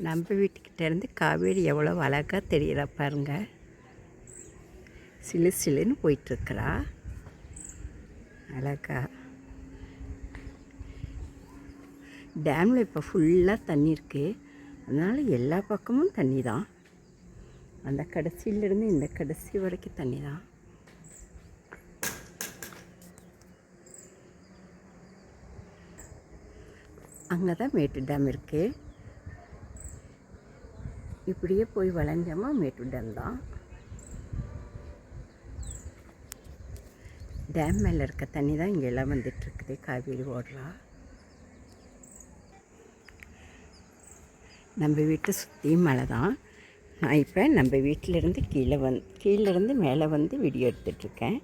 நம்ம வீட்டுக்கிட்டேருந்து காவேரி எவ்வளோ அழகாக தெரியுறா பாருங்க. சிலு சிலுன்னு போயிட்டுருக்குறா அழகா. டேமில் இப்போ ஃபுல்லாக தண்ணி இருக்குது, அதனால் எல்லா பக்கமும் தண்ணி தான். அந்த கடைசியிலேருந்து இந்த கடைசி வரைக்கும் தண்ணி தான். அங்கே தான் மேட்டு டேம் இருக்குது. இப்படியே போய் வளைஞ்சோமா மேட்டு டேம் தான். டேம் மேலே இருக்க தண்ணி தான் இங்கே எல்லாம் வந்துட்டுருக்குது. காவேரி ஓடுறா. நம்ம வீட்டை சுற்றியும் மழை தான். நான் இப்போ நம்ம வீட்டிலேருந்து கீழேருந்து மேலே வந்து வீடியோ எடுத்துகிட்ருக்கேன்.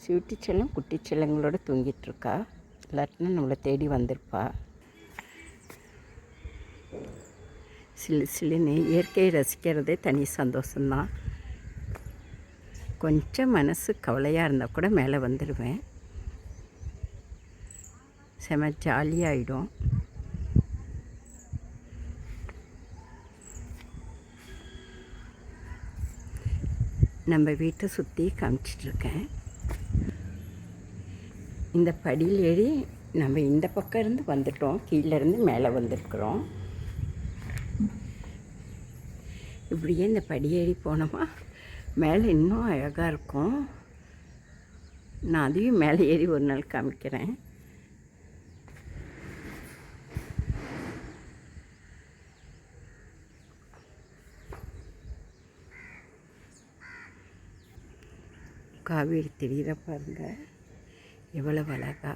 சியூட்டிச்செல்லம் குட்டிச்செல்லங்களோட தூங்கிட்டுருக்கா. இல்லாட்டினா நம்மளை தேடி வந்திருப்பா. சிலு சிலுன்னு இயற்கையை ரசிக்கிறதே தனி சந்தோஷம்தான். கொஞ்சம் மனசு கவலையாக இருந்தால் கூட மேலே வந்துடுவேன். செம ஜாலியாகிடும். நம்ம வீட்டை சுற்றி காமிச்சிட்ருக்கேன். இந்த படியில் ஏறி நம்ம இந்த பக்கம் இருந்து வந்துட்டோம், கீழேருந்து மேலே வந்திருக்கிறோம். இப்படியே இந்த படி ஏறி போனோமா மேலே இன்னும் அழகாக இருக்கும். நான் அதையும் மேலே ஏறி ஒரு நாள் காமிக்கிறேன். காவேரி தெரியுற பாருங்க எவ்வளவு அழகா.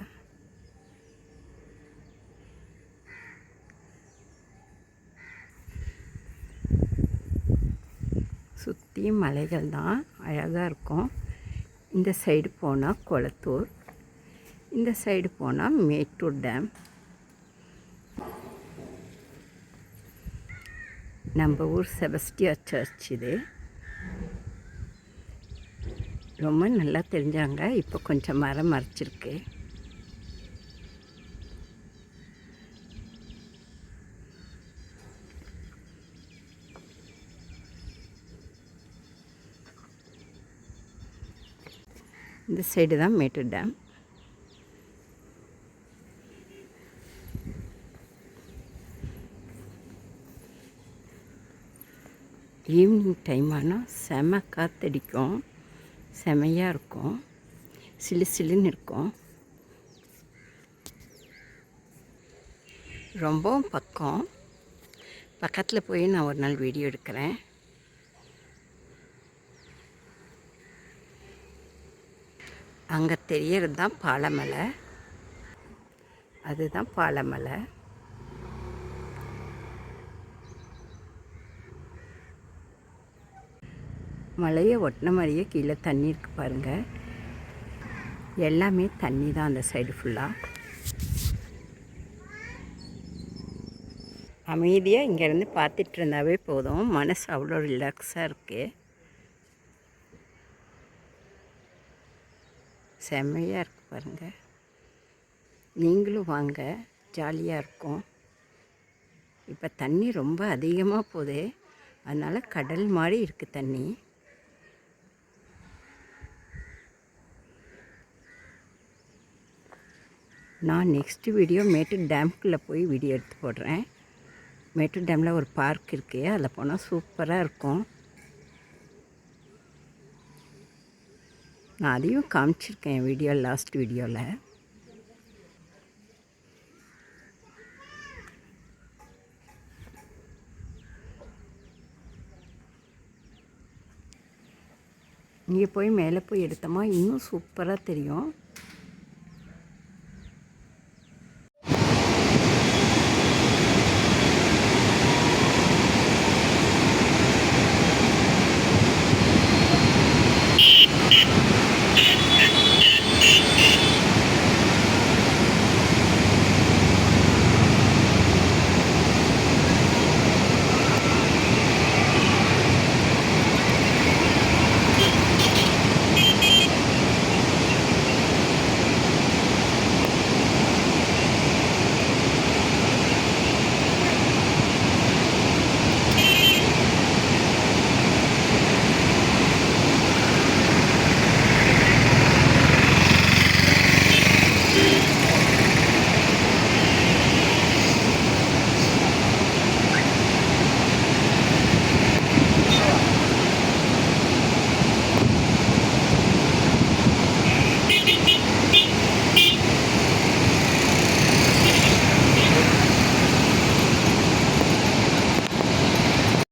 சுற்றியும் மலைகள் தான், அழகாக இருக்கும். இந்த சைடு போனால் கொளத்தூர், இந்த சைடு போனால் மேட்டூர் டேம். நம்ம ஊர் செபஸ்டியா சர்ச் இது. ரொம்ப நல்லா தெரிஞ்சாங்க. இப்போ கொஞ்சம் மரம் மறைச்சிருக்கு. இந்த சைடு தான் மேட்டூர் டேம். ஈவினிங் டைம் ஆனால் செம காற்றடிக்கும், செமையாக இருக்கும், சிலு சிலுன்னு இருக்கும். ரொம்பவும் பக்கத்தில் போய் நான் ஒரு நாள் வீடியோ எடுக்கிறேன். அங்கே தெரியறது தான் பாலமலை, அதுதான் பாலமலை. மலையை ஒட்டின மாதிரியே கீழே தண்ணி இருக்குது பாருங்கள். எல்லாமே தண்ணி தான் அந்த சைடு ஃபுல்லாக. அமைதியாக இங்கேருந்து பார்த்துட்டு இருந்தாவே போதும், மனசு அவ்வளோ ரிலாக்ஸாக இருக்குது. செம்மையாக இருக்குது பாருங்கள். நீங்களும் வாங்க, ஜாலியாக இருக்கும். இப்போ தண்ணி ரொம்ப அதிகமாக போகுது, அதனால் கடல் மாதிரி இருக்குது தண்ணி. நான் நெக்ஸ்ட்டு வீடியோ மேட்டூர் டேம்குள்ளே போய் வீடியோ எடுத்து போடுறேன். மேட்டூர் டேமில் ஒரு பார்க் இருக்குது, அதில் போனால் சூப்பராக இருக்கும். நான் அதையும் காமிச்சிருக்கேன் என் வீடியோ, லாஸ்ட் வீடியோவில். இங்கே போய் மேலே போய் எடுத்தோமா இன்னும் சூப்பராக தெரியும்.